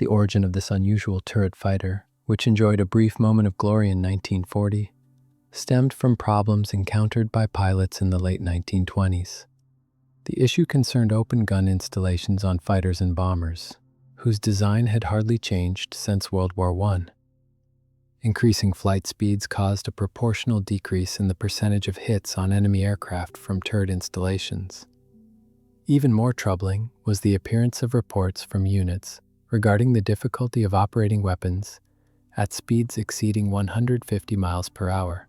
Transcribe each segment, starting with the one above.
The origin of this unusual turret fighter, which enjoyed a brief moment of glory in 1940, stemmed from problems encountered by pilots in the late 1920s. The issue concerned open gun installations on fighters and bombers, whose design had hardly changed since World War I. Increasing flight speeds caused a proportional decrease in the percentage of hits on enemy aircraft from turret installations. Even more troubling was the appearance of reports from units regarding the difficulty of operating weapons at speeds exceeding 150 miles per hour,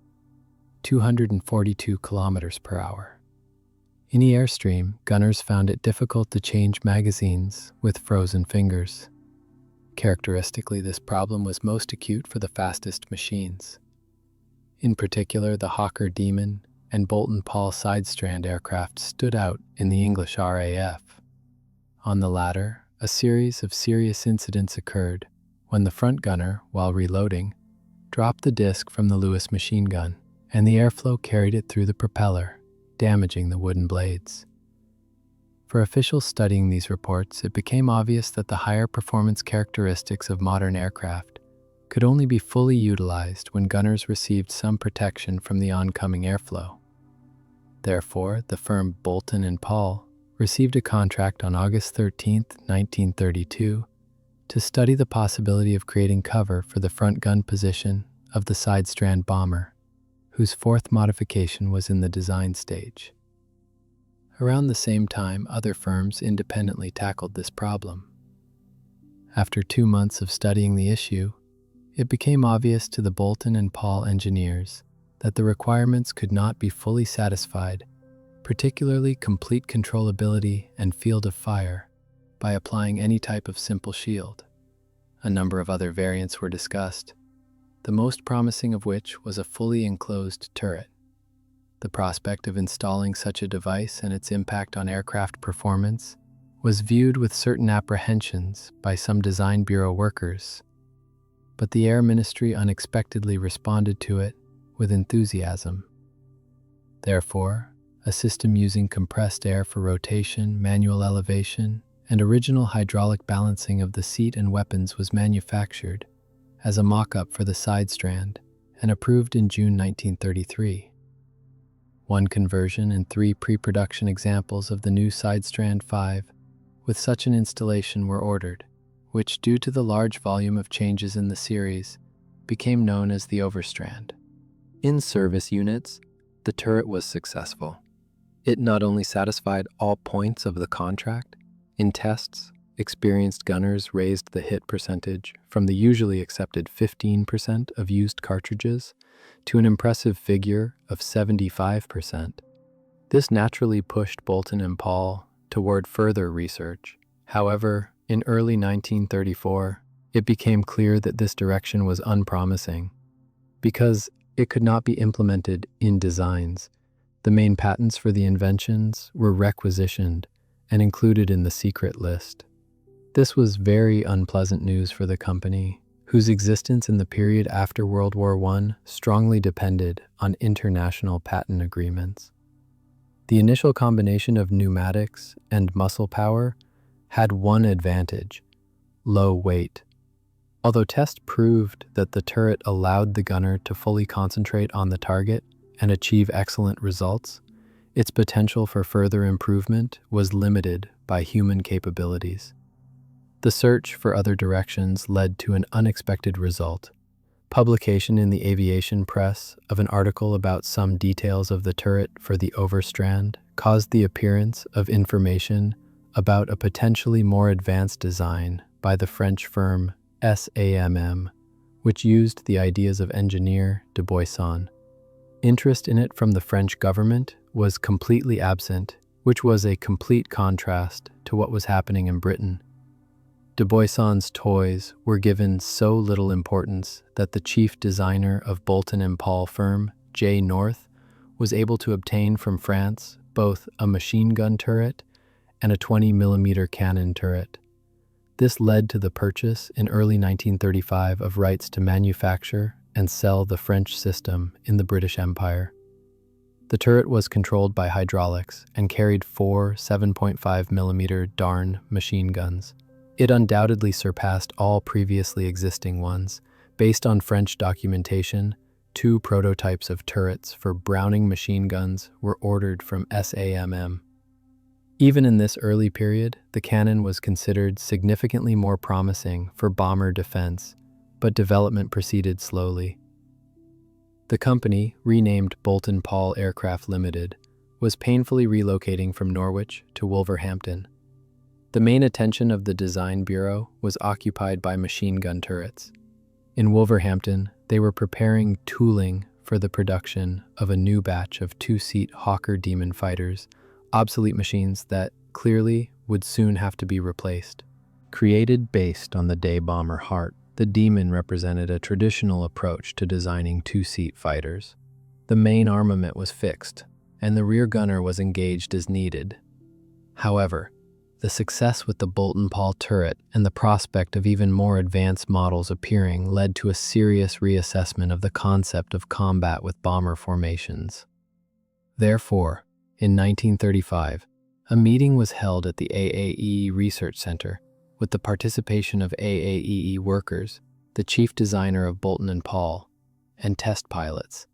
242 kilometers per hour. In the airstream, gunners found it difficult to change magazines with frozen fingers. Characteristically, this problem was most acute for the fastest machines. In particular, the Hawker Demon and Boulton-Paul Sidestrand aircraft stood out in the English RAF. On the latter, a series of serious incidents occurred when the front gunner, while reloading, dropped the disc from the Lewis machine gun, and the airflow carried it through the propeller, damaging the wooden blades. For officials studying these reports, it became obvious that the higher performance characteristics of modern aircraft could only be fully utilized when gunners received some protection from the oncoming airflow. Therefore, the firm Boulton and Paul received a contract on August 13, 1932, to study the possibility of creating cover for the front gun position of the Sidestrand bomber, whose fourth modification was in the design stage. Around the same time, other firms independently tackled this problem. After 2 months of studying the issue, it became obvious to the Boulton and Paul engineers that the requirements could not be fully satisfied, particularly complete controllability and field of fire, by applying any type of simple shield. A number of other variants were discussed, the most promising of which was a fully enclosed turret. The prospect of installing such a device and its impact on aircraft performance was viewed with certain apprehensions by some design bureau workers, but the Air Ministry unexpectedly responded to it with enthusiasm. Therefore, a system using compressed air for rotation, manual elevation, and original hydraulic balancing of the seat and weapons was manufactured as a mock-up for the Sidestrand and approved in June 1933. 1 conversion and 3 pre-production examples of the new Sidestrand 5 with such an installation were ordered, which, due to the large volume of changes in the series, became known as the Overstrand. In service units, the turret was successful. It not only satisfied all points of the contract, in tests, experienced gunners raised the hit percentage from the usually accepted 15% of used cartridges to an impressive figure of 75%. This naturally pushed Boulton and Paul toward further research. However, in early 1934, it became clear that this direction was unpromising. Because it could not be implemented in designs, the main patents for the inventions were requisitioned and included in the secret list. This was very unpleasant news for the company, whose existence in the period after World War I strongly depended on international patent agreements. The initial combination of pneumatics and muscle power had one advantage: low weight. Although tests proved that the turret allowed the gunner to fully concentrate on the target and achieve excellent results, its potential for further improvement was limited by human capabilities. The search for other directions led to an unexpected result. Publication in the aviation press of an article about some details of the turret for the Overstrand caused the appearance of information about a potentially more advanced design by the French firm SAMM, which used the ideas of engineer Defiant. Interest in it from the French government was completely absent, which was a complete contrast to what was happening in Britain. Defiant's toys were given so little importance that the chief designer of Boulton and Paul firm, J. North, was able to obtain from France both a machine gun turret and a 20mm cannon turret. This led to the purchase in early 1935 of rights to manufacture and sell the French system in the British Empire. The turret was controlled by hydraulics and carried 4 7.5mm Darn machine guns. It undoubtedly surpassed all previously existing ones. Based on French documentation, 2 prototypes of turrets for Browning machine guns were ordered from SAMM. Even in this early period, the cannon was considered significantly more promising for bomber defense, but development proceeded slowly. The company, renamed Boulton Paul Aircraft Limited, was painfully relocating from Norwich to Wolverhampton. The main attention of the design bureau was occupied by machine gun turrets. In Wolverhampton, they were preparing tooling for the production of a new batch of 2-seat Hawker Demon fighters, obsolete machines that clearly would soon have to be replaced. Created based on the day bomber Hart, the Demon represented a traditional approach to designing 2-seat fighters. The main armament was fixed, and the rear gunner was engaged as needed. However, the success with the Boulton Paul turret and the prospect of even more advanced models appearing led to a serious reassessment of the concept of combat with bomber formations. Therefore, in 1935, a meeting was held at the AAEE Research Center with the participation of AAEE workers, the chief designer of Boulton and Paul, and test pilots,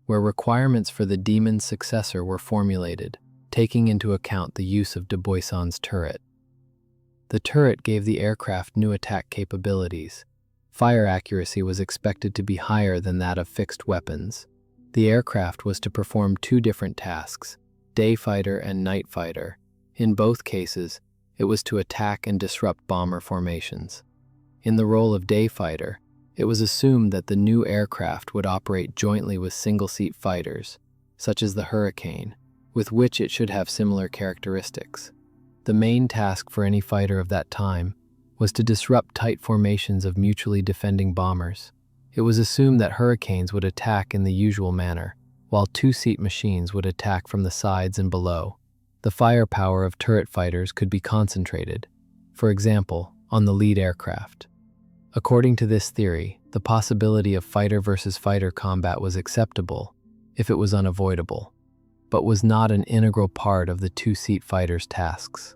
where requirements for the Demon's successor were formulated, taking into account the use of Dubuisson's turret. The turret gave the aircraft new attack capabilities. Fire accuracy was expected to be higher than that of fixed weapons. The aircraft was to perform 2 different tasks, day fighter and night fighter. In both cases, it was to attack and disrupt bomber formations. In the role of day fighter, it was assumed that the new aircraft would operate jointly with single-seat fighters, such as the Hurricane, with which it should have similar characteristics. The main task for any fighter of that time was to disrupt tight formations of mutually defending bombers. It was assumed that Hurricanes would attack in the usual manner, while 2-seat machines would attack from the sides and below. The firepower of turret fighters could be concentrated, for example, on the lead aircraft. According to this theory, the possibility of fighter versus fighter combat was acceptable if it was unavoidable, but was not an integral part of the 2-seat fighter's tasks.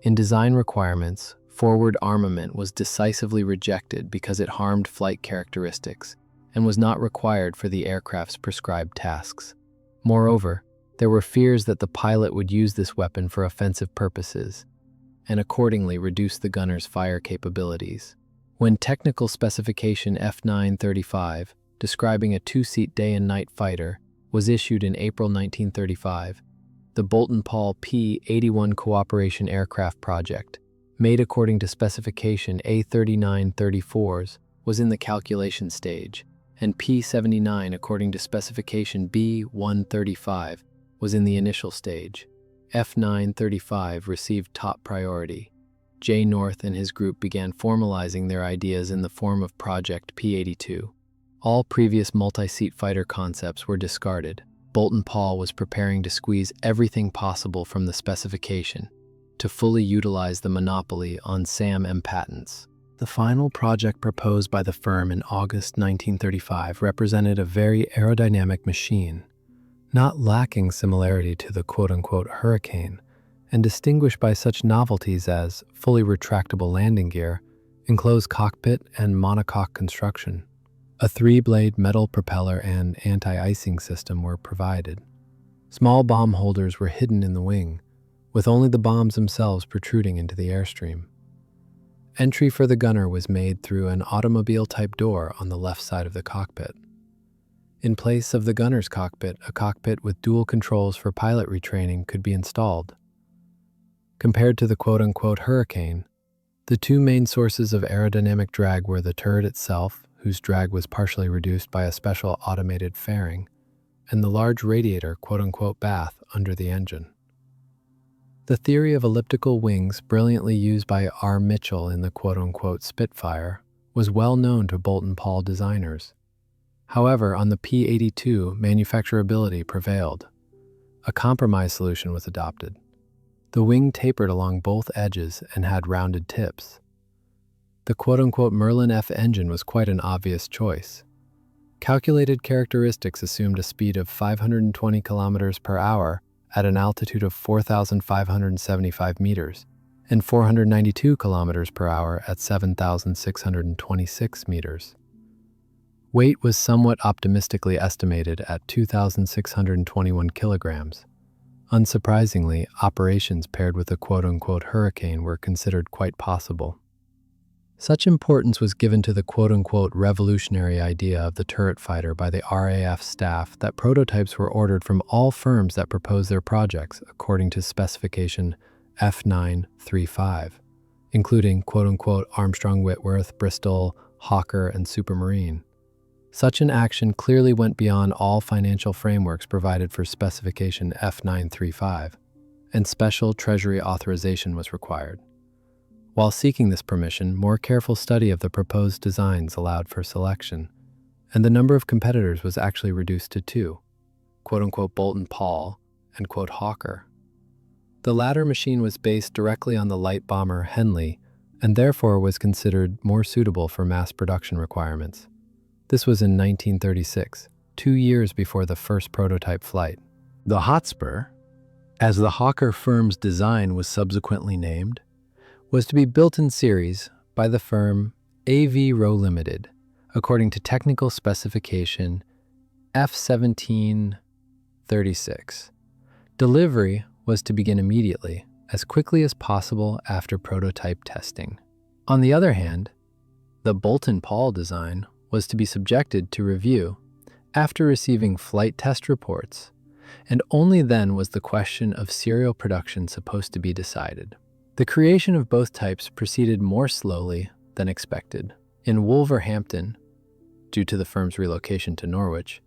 In design requirements, forward armament was decisively rejected because it harmed flight characteristics and was not required for the aircraft's prescribed tasks. Moreover, there were fears that the pilot would use this weapon for offensive purposes, and accordingly reduce the gunner's fire capabilities. When technical specification F935, describing a 2-seat day and night fighter, was issued in April 1935, the Boulton Paul P-81 Cooperation Aircraft Project, made according to specification A3934s, was in the calculation stage, and P-79 according to specification B-135 was in the initial stage. F935 received top priority. J. North and his group began formalizing their ideas in the form of Project P-82. All previous multi-seat fighter concepts were discarded. Boulton Paul was preparing to squeeze everything possible from the specification to fully utilize the monopoly on SAMM patents. The final project proposed by the firm in August 1935 represented a very aerodynamic machine, not lacking similarity to the quote-unquote Hurricane, and distinguished by such novelties as fully retractable landing gear, enclosed cockpit, and monocoque construction. A 3-blade metal propeller and anti-icing system were provided. Small bomb holders were hidden in the wing, with only the bombs themselves protruding into the airstream. Entry for the gunner was made through an automobile-type door on the left side of the cockpit. In place of the gunner's cockpit, a cockpit with dual controls for pilot retraining could be installed. Compared to the quote-unquote Hurricane, the 2 main sources of aerodynamic drag were the turret itself, whose drag was partially reduced by a special automated fairing, and the large radiator quote-unquote bath under the engine. The theory of elliptical wings, brilliantly used by R. Mitchell in the quote-unquote Spitfire, was well known to Boulton Paul designers. However, on the P-82, manufacturability prevailed. A compromise solution was adopted. The wing tapered along both edges and had rounded tips. The quote-unquote Merlin F engine was quite an obvious choice. Calculated characteristics assumed a speed of 520 km per hour at an altitude of 4,575 meters and 492 kilometers per hour at 7,626 meters. Weight was somewhat optimistically estimated at 2,621 kilograms. Unsurprisingly, operations paired with a quote-unquote hurricane were considered quite possible. Such importance was given to the quote-unquote revolutionary idea of the turret fighter by the RAF staff that prototypes were ordered from all firms that proposed their projects according to specification F935, including quote-unquote Armstrong Whitworth, Bristol, Hawker, and Supermarine. Such an action clearly went beyond all financial frameworks provided for specification F935, and special Treasury authorization was required. While seeking this permission, more careful study of the proposed designs allowed for selection, and the number of competitors was actually reduced to two, quote-unquote Boulton Paul and quote Hawker. The latter machine was based directly on the light bomber Henley, and therefore was considered more suitable for mass production requirements. This was in 1936, 2 years before the first prototype flight. The Hotspur, as the Hawker firm's design was subsequently named, was to be built in series by the firm AV Row Limited, according to technical specification F1736. Delivery was to begin immediately, as quickly as possible after prototype testing. On the other hand, the Boulton Paul design was to be subjected to review after receiving flight test reports, and only then was the question of serial production supposed to be decided. The creation of both types proceeded more slowly than expected in Wolverhampton, due to the firm's relocation to Norwich,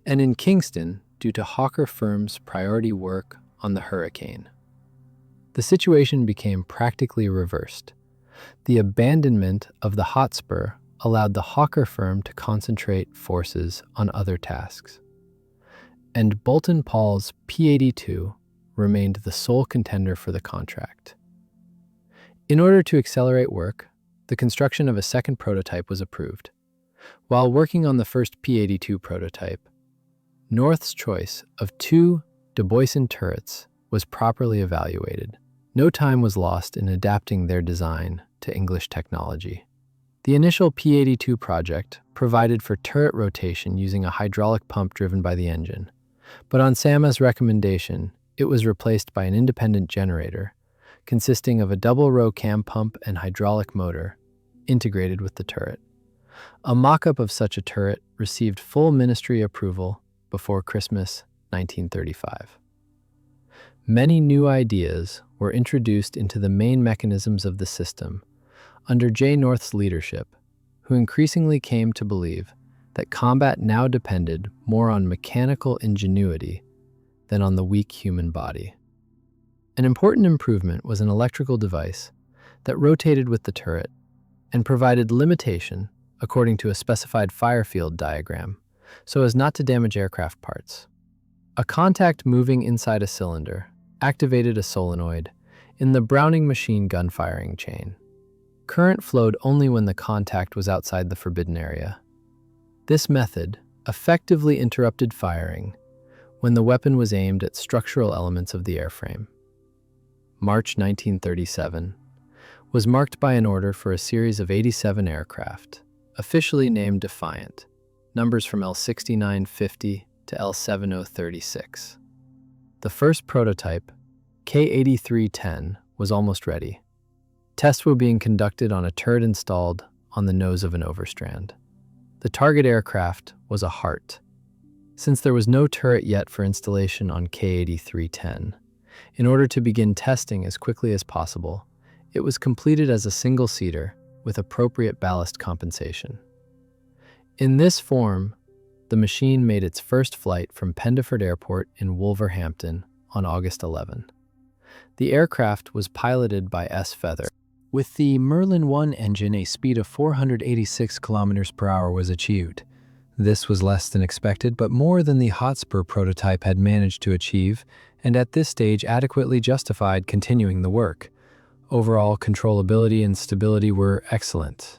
and in Kingston, due to Hawker firm's priority work on the Hurricane. The situation became practically reversed. The abandonment of the Hotspur allowed the Hawker firm to concentrate forces on other tasks, and Boulton Paul's P-82 remained the sole contender for the contract. In order to accelerate work, the construction of a second prototype was approved. While working on the first P-82 prototype, North's choice of 2 Deboyson turrets was properly evaluated. No time was lost in adapting their design to English technology. The initial P-82 project provided for turret rotation using a hydraulic pump driven by the engine, but on SAMA's recommendation, it was replaced by an independent generator consisting of a double-row cam pump and hydraulic motor integrated with the turret. A mock-up of such a turret received full ministry approval before Christmas 1935. Many new ideas were introduced into the main mechanisms of the system under J. North's leadership, who increasingly came to believe that combat now depended more on mechanical ingenuity than on the weak human body. An important improvement was an electrical device that rotated with the turret and provided limitation according to a specified fire field diagram so as not to damage aircraft parts. A contact moving inside a cylinder activated a solenoid in the Browning machine gun firing chain. Current flowed only when the contact was outside the forbidden area. This method effectively interrupted firing when the weapon was aimed at structural elements of the airframe. March 1937 was marked by an order for a series of 87 aircraft, officially named Defiant, numbers from L6950 to L7036. The first prototype, K8310, was almost ready. Tests were being conducted on a turret installed on the nose of an overstrand. The target aircraft was a Hart. Since there was no turret yet for installation on K8310, in order to begin testing as quickly as possible, it was completed as a single-seater with appropriate ballast compensation. In this form, the machine made its first flight from Pendeford Airport in Wolverhampton on August 11. The aircraft was piloted by S. Feather. With the Merlin 1 engine, a speed of 486 kilometers per hour was achieved. This was less than expected, but more than the Hotspur prototype had managed to achieve, and at this stage adequately justified continuing the work. Overall controllability and stability were excellent.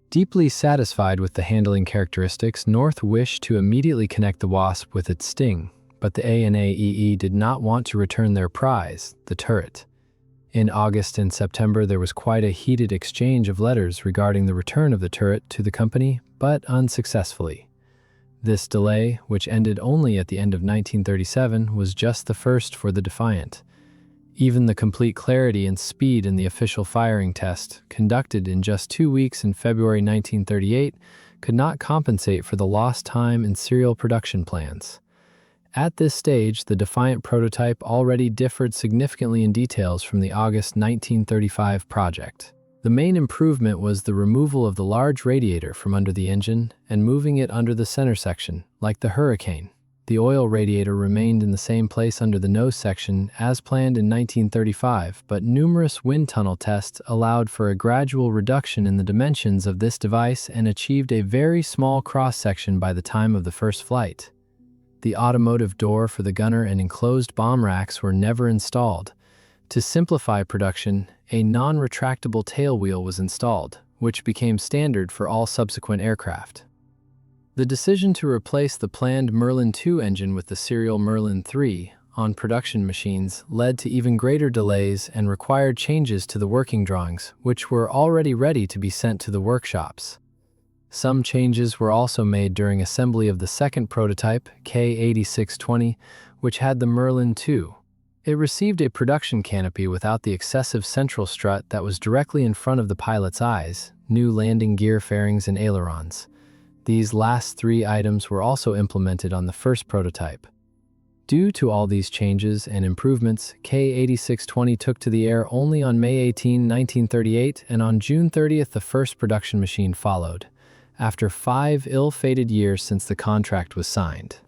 Deeply satisfied with the handling characteristics, North wished to immediately connect the Wasp with its sting, but the ANAEE did not want to return their prize, the turret. In August and September, there was quite a heated exchange of letters regarding the return of the turret to the company, but unsuccessfully. This delay, which ended only at the end of 1937, was just the first for the Defiant. Even the complete clarity and speed in the official firing test, conducted in just 2 weeks in February 1938, could not compensate for the lost time in serial production plans. At this stage, the Defiant prototype already differed significantly in details from the August 1935 project. The main improvement was the removal of the large radiator from under the engine and moving it under the center section, like the Hurricane. The oil radiator remained in the same place under the nose section as planned in 1935, but numerous wind tunnel tests allowed for a gradual reduction in the dimensions of this device and achieved a very small cross-section by the time of the first flight. The automotive door for the gunner and enclosed bomb racks were never installed. To simplify production, a non-retractable tail wheel was installed, which became standard for all subsequent aircraft. The decision to replace the planned Merlin II engine with the serial Merlin III on production machines led to even greater delays and required changes to the working drawings, which were already ready to be sent to the workshops. Some changes were also made during assembly of the second prototype, K8620, which had the Merlin II. It received a production canopy without the excessive central strut that was directly in front of the pilot's eyes, new landing gear fairings and ailerons. These last 3 items were also implemented on the first prototype. Due to all these changes and improvements, K8620 took to the air only on May 18, 1938, and on June 30th the first production machine followed, after 5 ill-fated years since the contract was signed.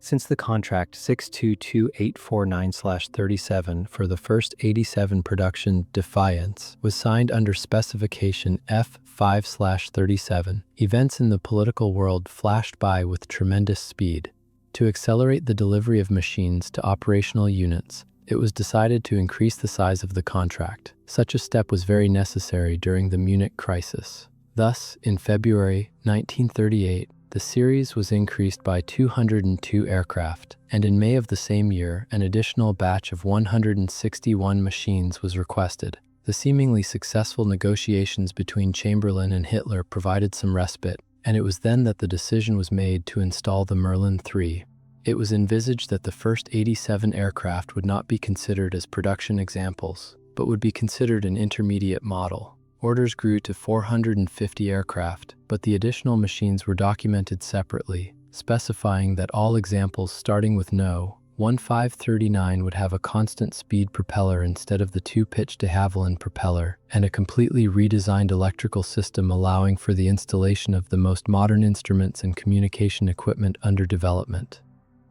Since the contract 622849/37 for the first 87 production Defiants was signed under specification F5/37, events in the political world flashed by with tremendous speed. To accelerate the delivery of machines to operational units, it was decided to increase the size of the contract. Such a step was very necessary during the Munich crisis. Thus, in February 1938, the series was increased by 202 aircraft, and in May of the same year, an additional batch of 161 machines was requested. The seemingly successful negotiations between Chamberlain and Hitler provided some respite, and it was then that the decision was made to install the Merlin III. It was envisaged that the first 87 aircraft would not be considered as production examples, but would be considered an intermediate model. Orders grew to 450 aircraft, but the additional machines were documented separately, specifying that all examples starting with No. 1539 would have a constant speed propeller instead of the 2-pitch de Havilland propeller, and a completely redesigned electrical system allowing for the installation of the most modern instruments and communication equipment under development.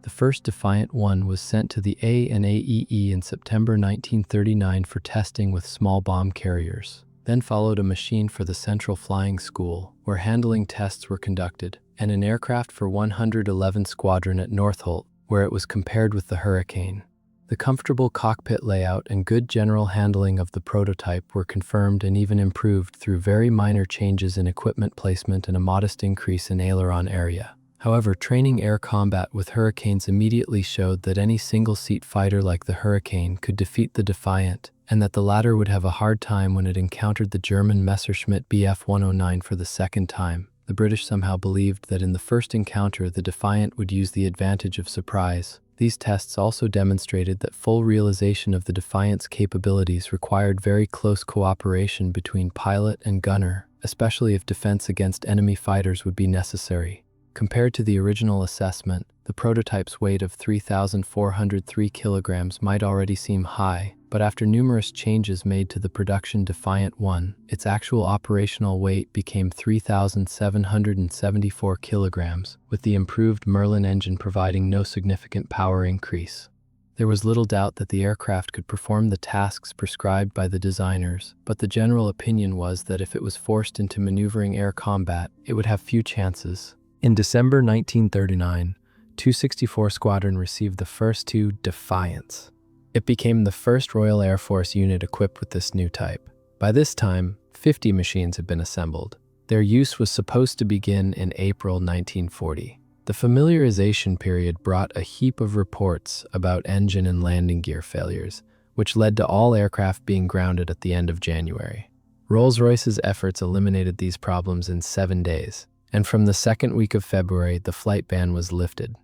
The first Defiant 1 was sent to the ANAEE in September 1939 for testing with small bomb carriers. Then followed a machine for the Central Flying School, where handling tests were conducted, and an aircraft for 111 Squadron at Northolt, where it was compared with the Hurricane. The comfortable cockpit layout and good general handling of the prototype were confirmed and even improved through very minor changes in equipment placement and a modest increase in aileron area. However, training air combat with Hurricanes immediately showed that any single-seat fighter like the Hurricane could defeat the Defiant, and that the latter would have a hard time when it encountered the German Messerschmitt Bf-109 for the second time. The British somehow believed that in the first encounter the Defiant would use the advantage of surprise. These tests also demonstrated that full realization of the Defiant's capabilities required very close cooperation between pilot and gunner, especially if defense against enemy fighters would be necessary. Compared to the original assessment, the prototype's weight of 3,403 kilograms might already seem high, but after numerous changes made to the production Defiant 1, its actual operational weight became 3,774 kilograms, with the improved Merlin engine providing no significant power increase. There was little doubt that the aircraft could perform the tasks prescribed by the designers, but the general opinion was that if it was forced into maneuvering air combat, it would have few chances. In December 1939, 264 Squadron received the first 2 Defiants. It became the first Royal Air Force unit equipped with this new type. By this time, 50 machines had been assembled. Their use was supposed to begin in April 1940. The familiarization period brought a heap of reports about engine and landing gear failures, which led to all aircraft being grounded at the end of January. Rolls-Royce's efforts eliminated these problems in 7 days, and from the second week of February, the flight ban was lifted.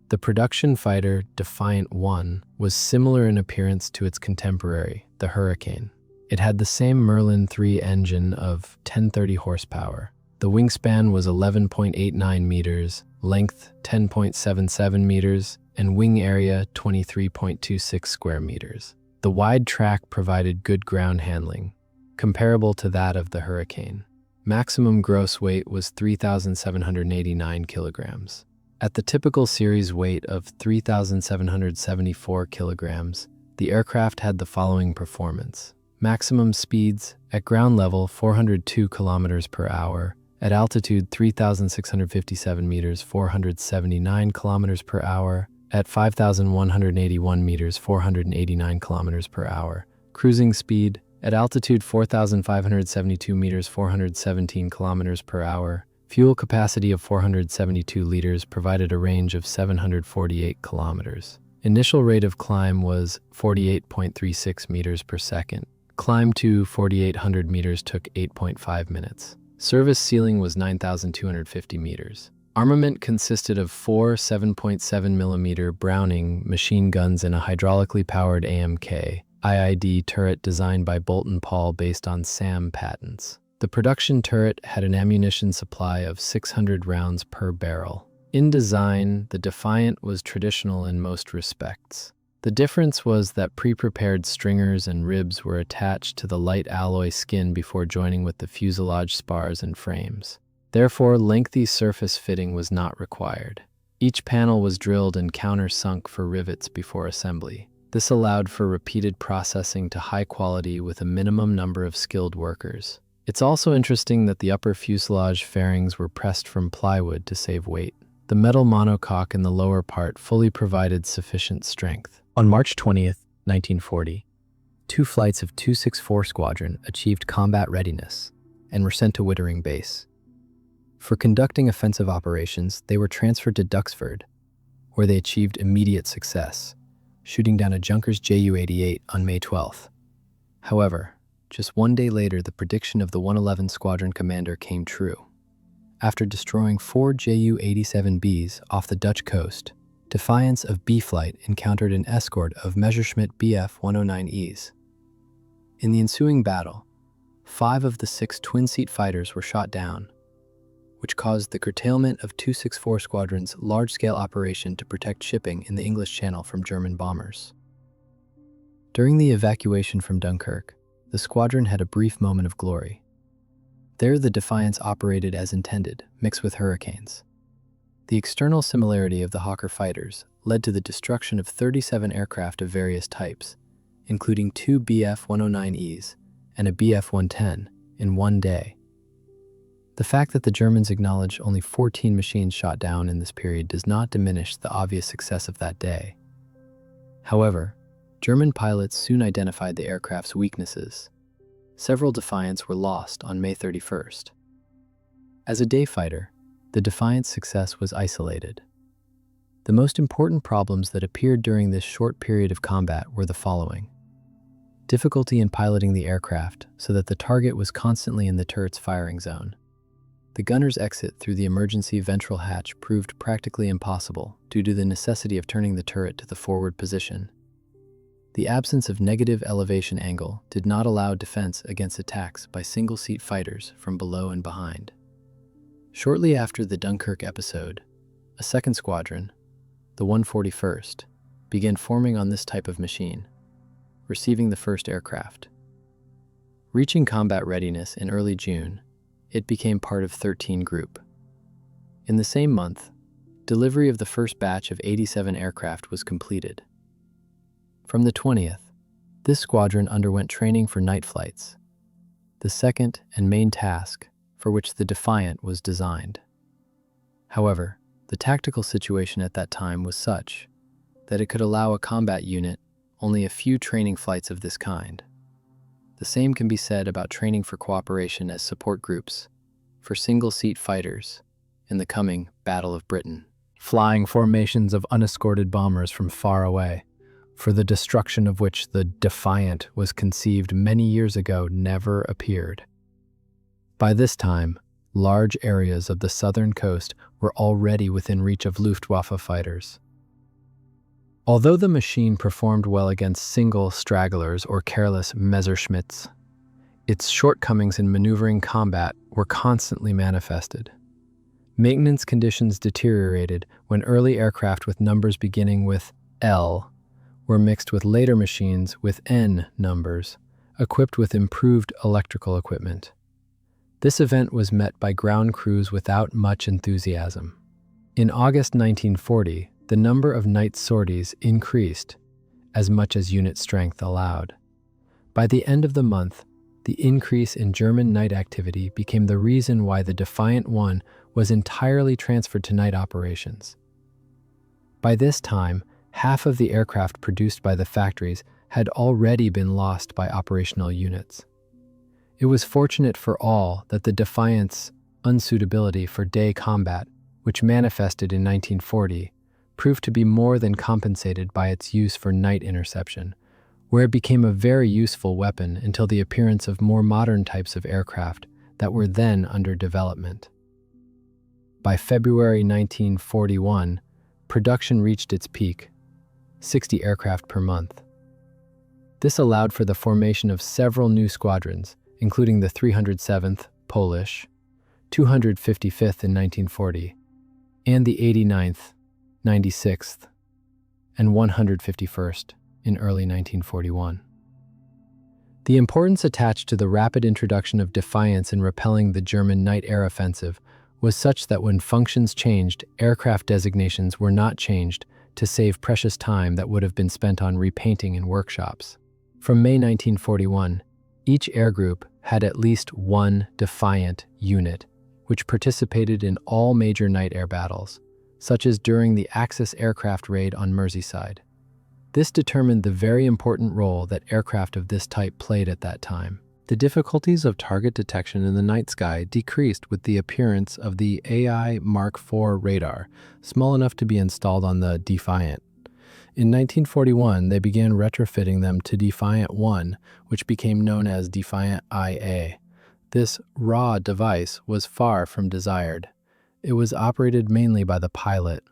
The production fighter Defiant 1 was similar in appearance to its contemporary, the Hurricane. It had the same Merlin 3 engine of 1030 horsepower. The wingspan was 11.89 meters, length 10.77 meters, and wing area 23.26 square meters. The wide track provided good ground handling, comparable to that of the Hurricane. Maximum gross weight was 3,789 kilograms. At the typical series weight of 3,774 kilograms, the aircraft had the following performance. Maximum speeds at ground level 402 kilometers per hour, at altitude 3,657 meters 479 kilometers per hour, at 5,181 meters 489 kilometers per hour. Cruising speed at altitude 4,572 meters 417 kilometers per hour. Fuel capacity of 472 liters provided a range of 748 kilometers. Initial rate of climb was 48.36 meters per second. Climb to 4,800 meters took 8.5 minutes. Service ceiling was 9,250 meters. Armament consisted of 4 7.7mm Browning machine guns and a hydraulically powered AMK IID turret designed by Bolt and Paul based on SAM patents. The production turret had an ammunition supply of 600 rounds per barrel. In design, the Defiant was traditional in most respects. The difference was that pre-prepared stringers and ribs were attached to the light alloy skin before joining with the fuselage spars and frames. Therefore, lengthy surface fitting was not required. Each panel was drilled and countersunk for rivets before assembly. This allowed for repeated processing to high quality with a minimum number of skilled workers. It's also interesting that the upper fuselage fairings were pressed from plywood to save weight. The metal monocoque in the lower part fully provided sufficient strength. On March 20th, 1940, 2 flights of 264 Squadron achieved combat readiness and were sent to Wittering Base. For conducting offensive operations, they were transferred to Duxford, where they achieved immediate success, shooting down a Junkers Ju-88 on May 12th. However, just 1 day later, the prediction of the 111 Squadron commander came true. After destroying 4 Ju-87Bs off the Dutch coast, Defiance of B Flight encountered an escort of Messerschmitt Bf-109Es. In the ensuing battle, 5 of the 6 twin-seat fighters were shot down, which caused the curtailment of 264 Squadron's large-scale operation to protect shipping in the English Channel from German bombers. During the evacuation from Dunkirk, the squadron had a brief moment of glory. There, the Defiance operated as intended, mixed with Hurricanes. The external similarity of the Hawker fighters led to the destruction of 37 aircraft of various types, including 2 Bf-109Es and a Bf-110 in 1 day. The fact that the Germans acknowledge only 14 machines shot down in this period does not diminish the obvious success of that day. However, German pilots soon identified the aircraft's weaknesses. Several Defiants were lost on May 31st. As a day fighter, the Defiant's success was isolated. The most important problems that appeared during this short period of combat were the following. Difficulty in piloting the aircraft so that the target was constantly in the turret's firing zone. The gunner's exit through the emergency ventral hatch proved practically impossible due to the necessity of turning the turret to the forward position. The absence of negative elevation angle did not allow defense against attacks by single-seat fighters from below and behind. Shortly after the Dunkirk episode, a second squadron, the 141st, began forming on this type of machine, receiving the first aircraft. Reaching combat readiness in early June, it became part of 13 Group. In the same month, delivery of the first batch of 87 aircraft was completed. From the 20th, this squadron underwent training for night flights, the second and main task for which the Defiant was designed. However, the tactical situation at that time was such that it could allow a combat unit only a few training flights of this kind. The same can be said about training for cooperation as support groups for single-seat fighters in the coming Battle of Britain. Flying formations of unescorted bombers from far away, for the destruction of which the Defiant was conceived many years ago, never appeared. By this time, large areas of the southern coast were already within reach of Luftwaffe fighters. Although the machine performed well against single stragglers or careless Messerschmitts, its shortcomings in maneuvering combat were constantly manifested. Maintenance conditions deteriorated when early aircraft with numbers beginning with L were mixed with later machines with N numbers, equipped with improved electrical equipment. This event was met by ground crews without much enthusiasm. In August 1940, the number of night sorties increased as much as unit strength allowed. By the end of the month, the increase in German night activity became the reason why the Defiant 1 was entirely transferred to night operations. By this time, half of the aircraft produced by the factories had already been lost by operational units. It was fortunate for all that the Defiant's unsuitability for day combat, which manifested in 1940, proved to be more than compensated by its use for night interception, where it became a very useful weapon until the appearance of more modern types of aircraft that were then under development. By February 1941, production reached its peak, 60 aircraft per month. This allowed for the formation of several new squadrons, including the 307th Polish, 255th in 1940, and the 89th, 96th, and 151st in early 1941. The importance attached to the rapid introduction of Defiance in repelling the German night air offensive was such that when functions changed, aircraft designations were not changed to save precious time that would have been spent on repainting in workshops. From May 1941, each air group had at least one Defiant unit, which participated in all major night air battles, such as during the Axis aircraft raid on Merseyside. This determined the very important role that aircraft of this type played at that time. The difficulties of target detection in the night sky decreased with the appearance of the AI Mark IV radar, small enough to be installed on the Defiant. In 1941, they began retrofitting them to Defiant 1, which became known as Defiant IA. This raw device was far from desired. It was operated mainly by the pilot.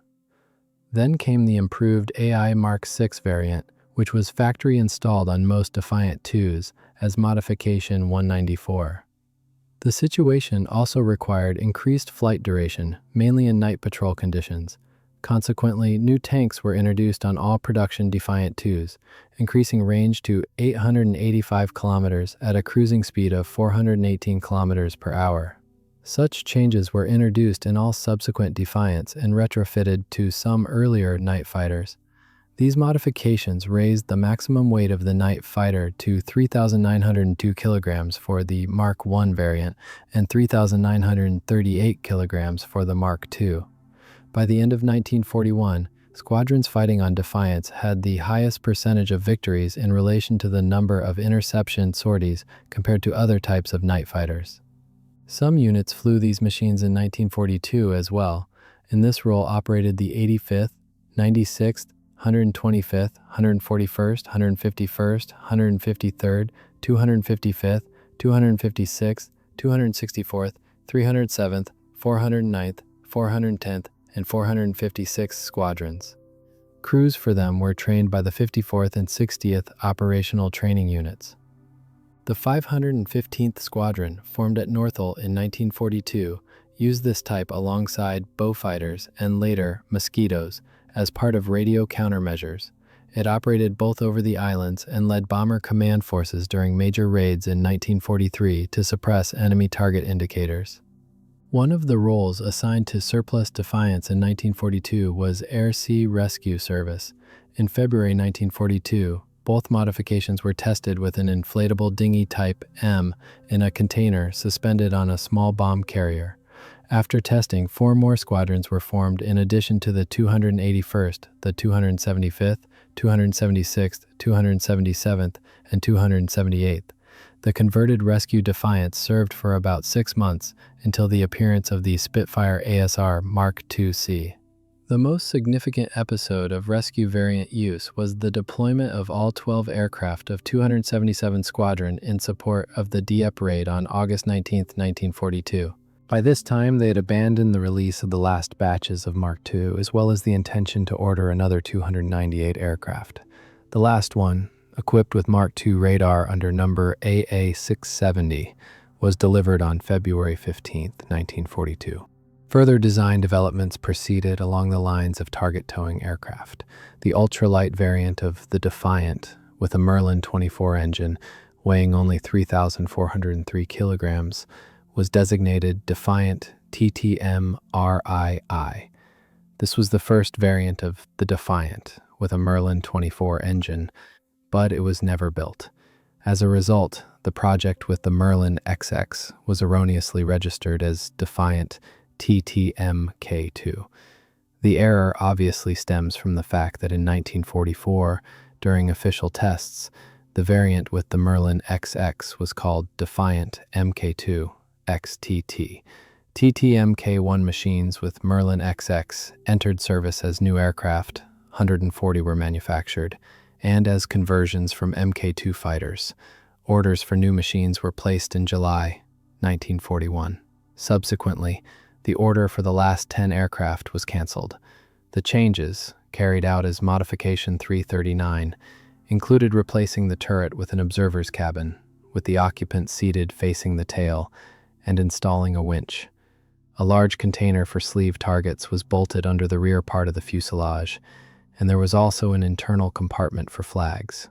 Then came the improved AI Mark VI variant, which was factory installed on most Defiant 2s as Modification 194. The situation also required increased flight duration, mainly in night patrol conditions. Consequently, new tanks were introduced on all production Defiant 2s, increasing range to 885 kilometers at a cruising speed of 418 kilometers per hour. Such changes were introduced in all subsequent Defiants and retrofitted to some earlier night fighters. These modifications raised the maximum weight of the night fighter to 3,902 kilograms for the Mark I variant and 3,938 kilograms for the Mark II. By the end of 1941, squadrons fighting on Defiance had the highest percentage of victories in relation to the number of interception sorties compared to other types of night fighters. Some units flew these machines in 1942 as well. In this role operated the 85th, 96th, 125th, 141st, 151st, 153rd, 255th, 256th, 264th, 307th, 409th, 410th, and 456th squadrons. Crews for them were trained by the 54th and 60th Operational Training Units. The 515th Squadron, formed at Northall in 1942, used this type alongside Beaufighters and later Mosquitoes as part of radio countermeasures. It operated both over the islands and led bomber command forces during major raids in 1943 to suppress enemy target indicators. One of the roles assigned to surplus Defiance in 1942 was Air-Sea Rescue Service. In February 1942, both modifications were tested with an inflatable dinghy type M in a container suspended on a small bomb carrier. After testing, 4 more squadrons were formed in addition to the 281st, the 275th, 276th, 277th, and 278th. The converted rescue Defiant served for about 6 months until the appearance of the Spitfire ASR Mark II-C. The most significant episode of rescue variant use was the deployment of all 12 aircraft of 277 Squadron in support of the Dieppe raid on August 19, 1942. By this time, they had abandoned the release of the last batches of Mark II, as well as the intention to order another 298 aircraft. The last one, equipped with Mark II radar under number AA670, was delivered on February 15, 1942. Further design developments proceeded along the lines of target towing aircraft. The ultralight variant of the Defiant, with a Merlin 24 engine weighing only 3,403 kilograms, was designated Defiant TTM-RII. This was the first variant of the Defiant with a Merlin 24 engine, but it was never built. As a result, the project with the Merlin XX was erroneously registered as Defiant TTMK2. The error obviously stems from the fact that in 1944, during official tests, the variant with the Merlin XX was called Defiant MK2 XTT. TTMK1 machines with Merlin XX entered service as new aircraft, 140 were manufactured, and as conversions from MK2 fighters. Orders for new machines were placed in July 1941. Subsequently, the order for the last 10 aircraft was canceled. The changes, carried out as Modification 339, included replacing the turret with an observer's cabin, with the occupant seated facing the tail, and installing a winch. A large container for sleeve targets was bolted under the rear part of the fuselage, and there was also an internal compartment for flags.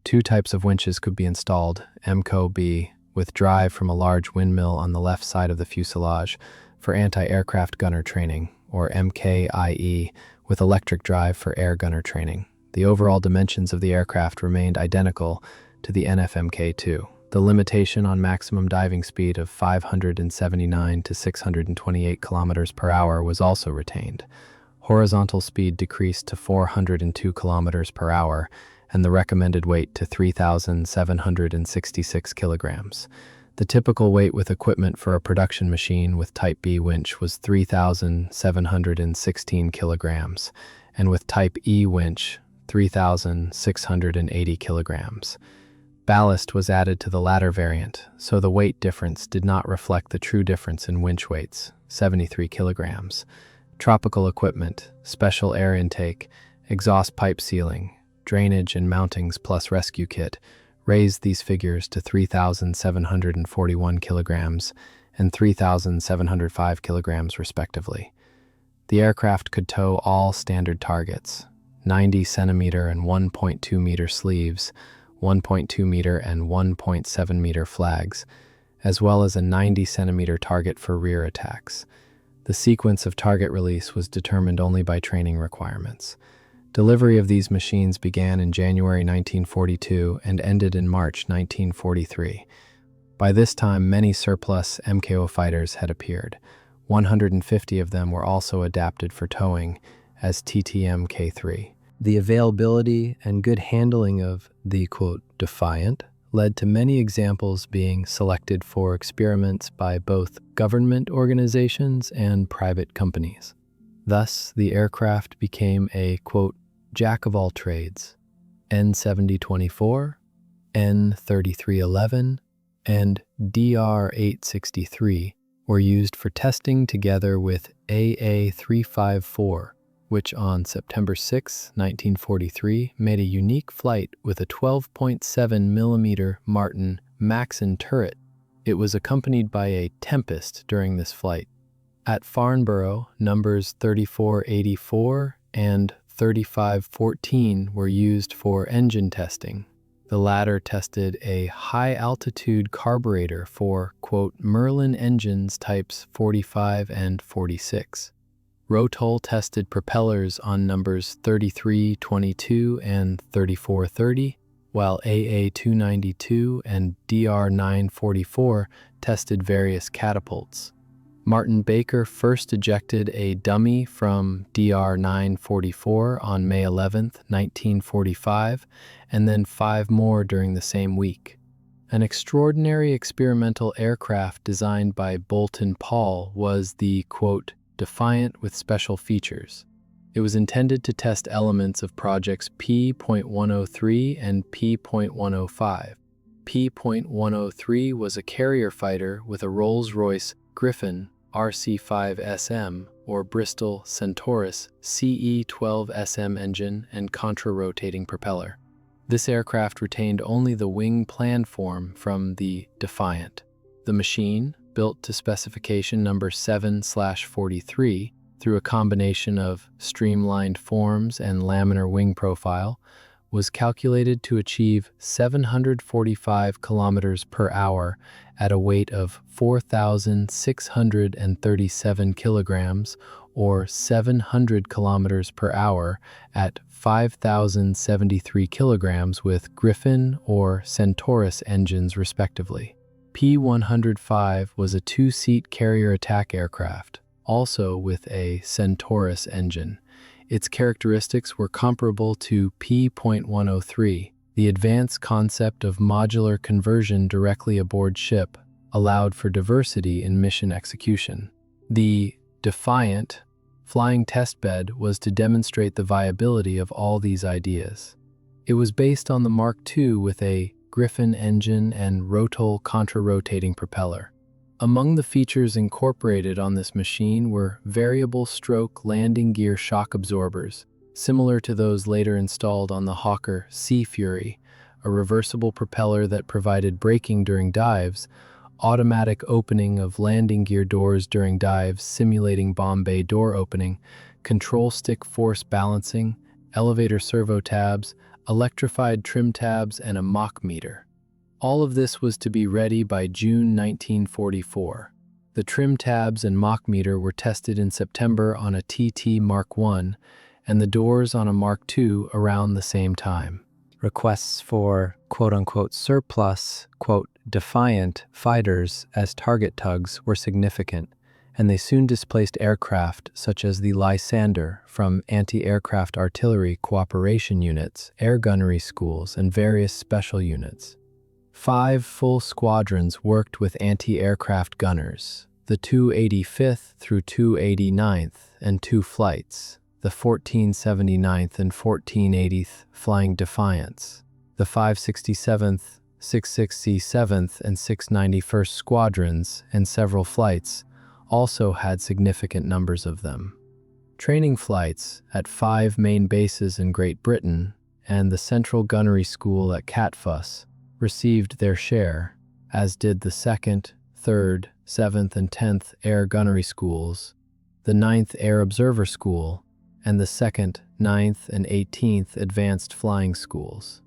Two types of winches could be installed, MCO-B, with drive from a large windmill on the left side of the fuselage, for anti-aircraft gunner training, or MKIE, with electric drive for air gunner training. The overall dimensions of the aircraft remained identical to the NFMK2. The limitation on maximum diving speed of 579 to 628 kilometers per hour was also retained. Horizontal speed decreased to 402 kilometers per hour, and the recommended weight to 3,766 kilograms. The typical weight with equipment for a production machine with Type B winch was 3,716 kilograms, and with Type E winch, 3,680 kilograms. Ballast was added to the latter variant, so the weight difference did not reflect the true difference in winch weights, 73 kilograms. Tropical equipment, special air intake, exhaust pipe sealing, drainage and mountings plus rescue kit raised these figures to 3,741 kilograms and 3,705 kilograms respectively. The aircraft could tow all standard targets, 90 centimeter and 1.2 meter sleeves, 1.2 meter and 1.7 meter flags, as well as a 90 centimeter target for rear attacks. The sequence of target release was determined only by training requirements. Delivery of these machines began in January 1942 and ended in March 1943. By this time, many surplus MKO fighters had appeared. 150 of them were also adapted for towing as TTM-K3. The availability and good handling of the, quote, Defiant led to many examples being selected for experiments by both government organizations and private companies. Thus, the aircraft became a, quote, jack of all trades. N7024, N3311, and DR863 were used for testing together with AA354, which on September 6, 1943, made a unique flight with a 12.7 millimeter Martin Maxim turret. It was accompanied by a Tempest during this flight. At Farnborough, numbers 3484 and 3514 were used for engine testing. The latter tested a high-altitude carburetor for, quote, Merlin engines types 45 and 46. Rotol tested propellers on numbers 3322 and 3430, while AA292 and DR944 tested various catapults. Martin Baker first ejected a dummy from DR944 on May 11, 1945, and then 5 more during the same week. An extraordinary experimental aircraft designed by Boulton Paul was the, quote, Defiant with special features. It was intended to test elements of projects P.103 and P.105. P.103 was a carrier fighter with a Rolls-Royce Griffon RC-5SM or Bristol Centaurus CE-12SM engine and contra-rotating propeller. This aircraft retained only the wing plan form from the Defiant. The machine, built to specification number 7/43 through a combination of streamlined forms and laminar wing profile, was calculated to achieve 745 kilometers per hour at a weight of 4,637 kilograms or 700 kilometers per hour at 5,073 kilograms with Griffon or Centaurus engines respectively. P-105 was a two-seat carrier attack aircraft, also with a Centaurus engine. Its characteristics were comparable to P.103. The advanced concept of modular conversion directly aboard ship allowed for diversity in mission execution. The Defiant flying testbed was to demonstrate the viability of all these ideas. It was based on the Mark II with a Griffon engine and Rotol contra-rotating propeller. Among the features incorporated on this machine were variable stroke landing gear shock absorbers, similar to those later installed on the Hawker Sea Fury, a reversible propeller that provided braking during dives, automatic opening of landing gear doors during dives simulating bomb bay door opening, control stick force balancing, elevator servo tabs, electrified trim tabs, and a Mach meter. All of this was to be ready by June 1944. The trim tabs and Mach meter were tested in September on a TT Mark I and the doors on a Mark II around the same time. Requests for quote-unquote surplus, Defiant fighters as target tugs were significant, and they soon displaced aircraft such as the Lysander from anti-aircraft artillery cooperation units, air gunnery schools, and various special units. 5 full squadrons worked with anti-aircraft gunners, the 285th through 289th, and 2 flights, the 1479th and 1480th flying Defiants. The 567th, 667th, and 691st squadrons, and several flights, also had significant numbers of them. Training flights at 5 main bases in Great Britain and the Central Gunnery School at Catfuss received their share, as did the 2nd, 3rd, 7th, and 10th Air Gunnery Schools, the 9th Air Observer School, and the 2nd, 9th, and 18th Advanced Flying Schools.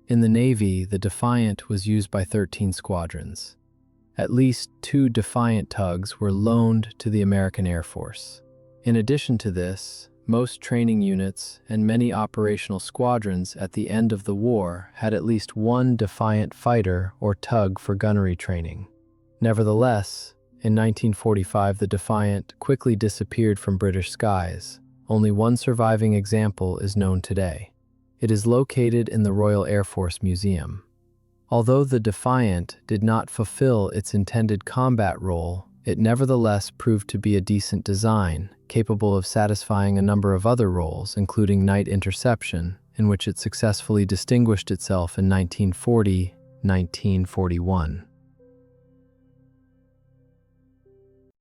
In the Navy, the Defiant was used by 13 squadrons. At least 2 Defiant tugs were loaned to the American Air Force. In addition to this, most training units and many operational squadrons at the end of the war had at least one Defiant fighter or tug for gunnery training. Nevertheless, in 1945 the Defiant quickly disappeared from British skies. Only one surviving example is known today. It is located in the Royal Air Force Museum. Although the Defiant did not fulfill its intended combat role, it nevertheless proved to be a decent design, capable of satisfying a number of other roles, including night interception, in which it successfully distinguished itself in 1940-1941.